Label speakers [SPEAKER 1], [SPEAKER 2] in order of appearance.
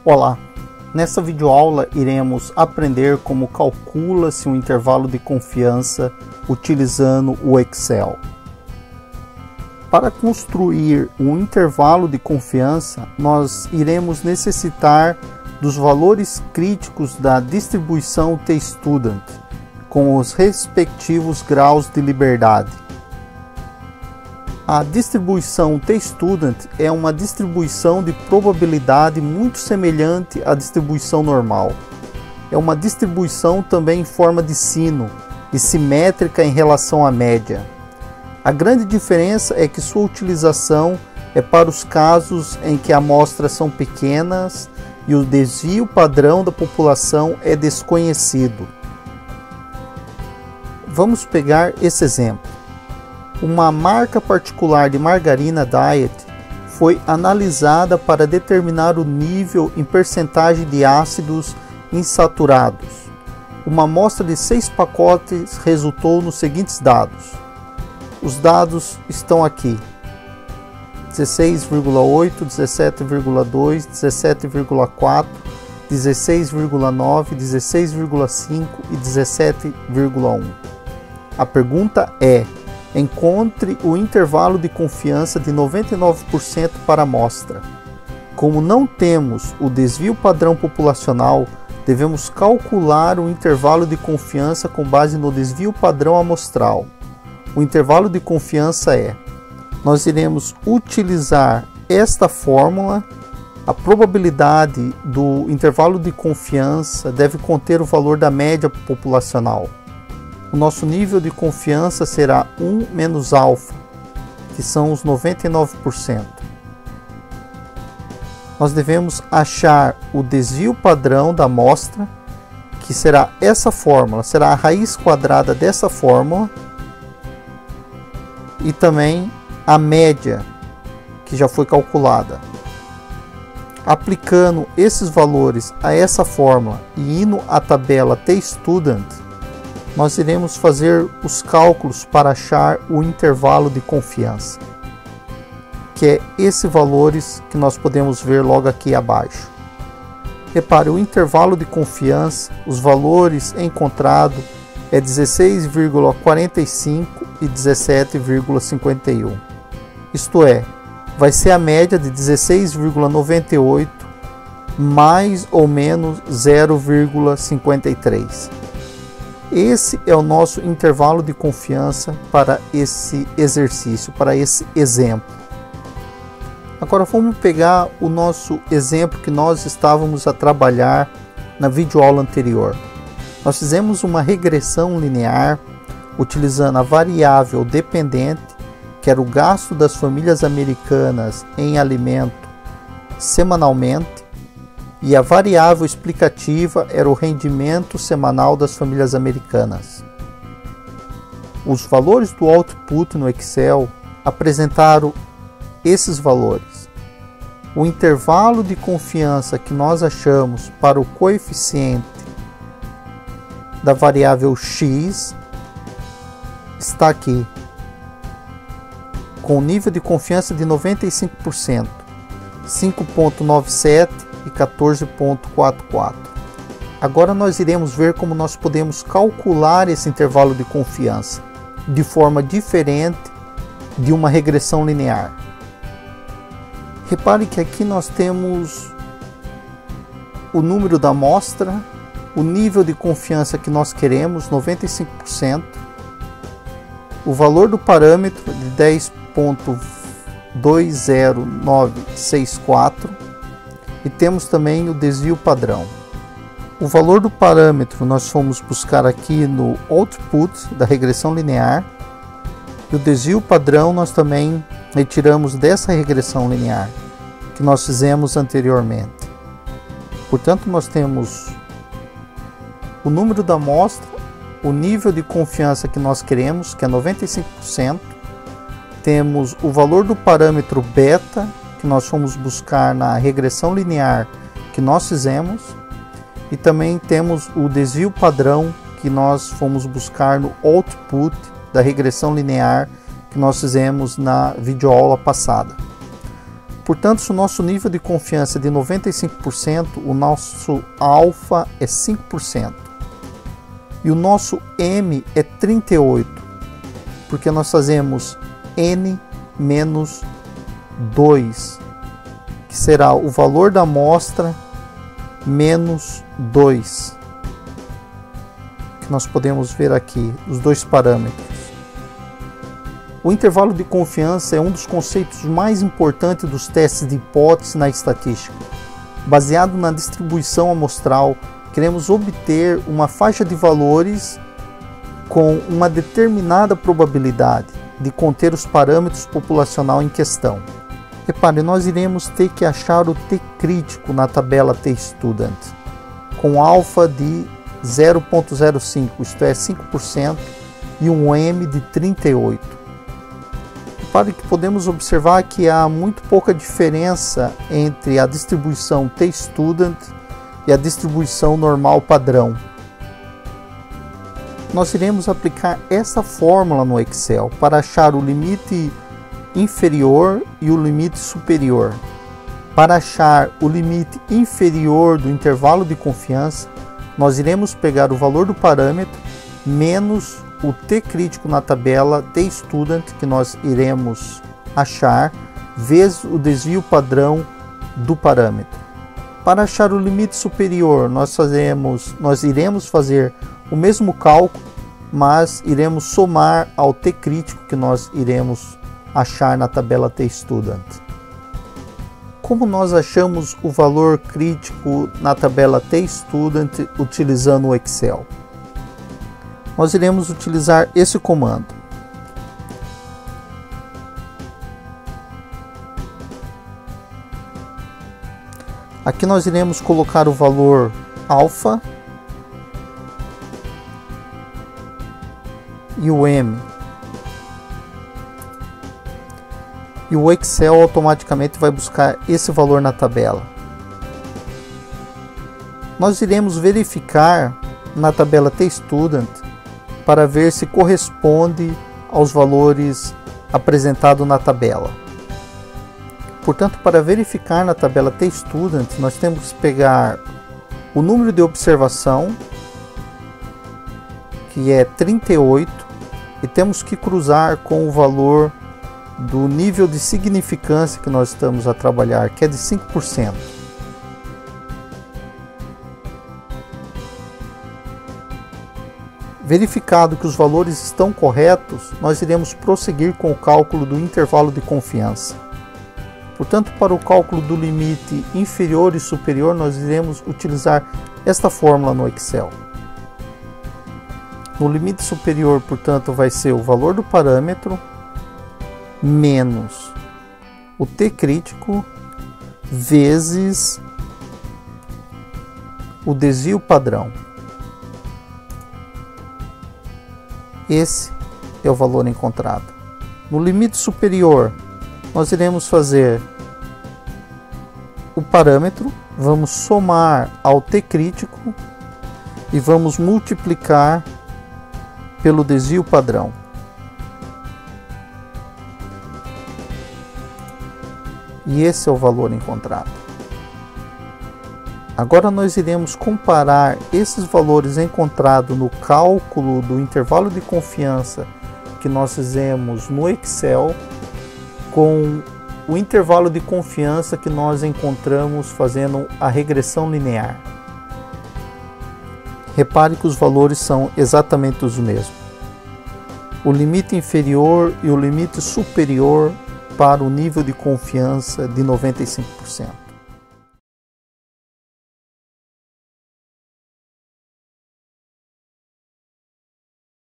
[SPEAKER 1] Olá, nessa videoaula iremos aprender como calcula-se um intervalo de confiança utilizando o Excel. Para construir um intervalo de confiança, nós iremos necessitar dos valores críticos da distribuição T-Student, com os respectivos graus de liberdade. A distribuição T-Student é uma distribuição de probabilidade muito semelhante à distribuição normal. É uma distribuição também em forma de sino e simétrica em relação à média. A grande diferença é que sua utilização é para os casos em que amostras são pequenas e o desvio padrão da população é desconhecido. Vamos pegar esse exemplo. Uma marca particular de margarina Diet foi analisada para determinar o nível em percentagem de ácidos insaturados. Uma amostra de 6 pacotes resultou nos seguintes dados. Os dados estão aqui: 16,8, 17,2, 17,4, 16,9, 16,5 e 17,1. A pergunta é: encontre o intervalo de confiança de 99% para a amostra. Como não temos o desvio padrão populacional, devemos calcular o intervalo de confiança com base no desvio padrão amostral. O intervalo de confiança nós iremos utilizar esta fórmula. A probabilidade do intervalo de confiança deve conter o valor da média populacional. O nosso nível de confiança será 1 menos alfa, que são os 99%. Nós devemos achar o desvio padrão da amostra, que será essa fórmula, será a raiz quadrada dessa fórmula, e também a média, que já foi calculada. Aplicando esses valores a essa fórmula e indo à tabela T-Student, nós iremos fazer os cálculos para achar o intervalo de confiança, que é esses valores que nós podemos ver logo aqui abaixo. Repare, o intervalo de confiança, os valores encontrados é 16,45 e 17,51. Isto é, vai ser a média de 16,98 mais ou menos 0,53. Esse é o nosso intervalo de confiança para esse exercício, para esse exemplo. Agora vamos pegar o nosso exemplo que nós estávamos a trabalhar na videoaula anterior. Nós fizemos uma regressão linear utilizando a variável dependente, que era o gasto das famílias americanas em alimento semanalmente, e a variável explicativa era o rendimento semanal das famílias americanas. Os valores do output no Excel apresentaram esses valores. O intervalo de confiança que nós achamos para o coeficiente da variável x está aqui, com nível de confiança de 95%, 5,97 e 14,44. Agora nós iremos ver como nós podemos calcular esse intervalo de confiança de forma diferente de uma regressão linear. Repare que aqui nós temos o número da amostra, o nível de confiança que nós queremos, 95%, o valor do parâmetro de 10,20964 e temos também o desvio padrão. O valor do parâmetro nós fomos buscar aqui no output da regressão linear, e o desvio padrão nós também retiramos dessa regressão linear que nós fizemos anteriormente. Portanto, nós temos o número da amostra, o nível de confiança que nós queremos, que é 95%, temos o valor do parâmetro beta, que nós fomos buscar na regressão linear que nós fizemos, e também temos o desvio padrão que nós fomos buscar no output da regressão linear que nós fizemos na videoaula passada. portanto, se o nosso nível de confiança é de 95%, o nosso alfa é 5%. E o nosso M é 38%, porque nós fazemos N menos 2, que será o valor da amostra menos 2, que nós podemos ver aqui, os dois parâmetros. O intervalo de confiança é um dos conceitos mais importantes dos testes de hipótese na estatística. Baseado na distribuição amostral, queremos obter uma faixa de valores com uma determinada probabilidade de conter os parâmetros populacional em questão. Repare, nós iremos ter que achar o T crítico na tabela T-Student, com alfa de 0,05, isto é 5%, e um M de 38%. Repare que podemos observar que há muito pouca diferença entre a distribuição T-Student e a distribuição normal padrão. Nós iremos aplicar essa fórmula no Excel para achar o limite inferior e o limite superior. Para achar o limite inferior do intervalo de confiança, nós iremos pegar o valor do parâmetro menos o T crítico na tabela T-Student que nós iremos achar, vezes o desvio padrão do parâmetro. Para achar o limite superior, nós iremos fazer o mesmo cálculo, mas iremos somar ao T crítico que nós iremos achar na tabela T-Student. Como nós achamos o valor crítico na tabela T-Student utilizando o Excel? Nós iremos utilizar esse comando. Aqui nós iremos colocar o valor alfa e o M. E o Excel automaticamente vai buscar esse valor na tabela. Nós iremos verificar na tabela T-Student para ver se corresponde aos valores apresentados na tabela. Portanto, para verificar na tabela T-Student, nós temos que pegar o número de observação, que é 38, e temos que cruzar com o valor do nível de significância que nós estamos a trabalhar, que é de 5%. Verificado que os valores estão corretos, nós iremos prosseguir com o cálculo do intervalo de confiança. Portanto, para o cálculo do limite inferior e superior, nós iremos utilizar esta fórmula no Excel. No limite superior, portanto, vai ser o valor do parâmetro menos o T crítico vezes o desvio padrão. Esse é o valor encontrado. No limite superior, nós iremos fazer o parâmetro, vamos somar ao T crítico e vamos multiplicar pelo desvio padrão. E esse é o valor encontrado. Agora nós iremos comparar esses valores encontrados no cálculo do intervalo de confiança que nós fizemos no Excel com o intervalo de confiança que nós encontramos fazendo a regressão linear. Repare que os valores são exatamente os mesmos. O limite inferior e o limite superior para o nível de confiança de 95%.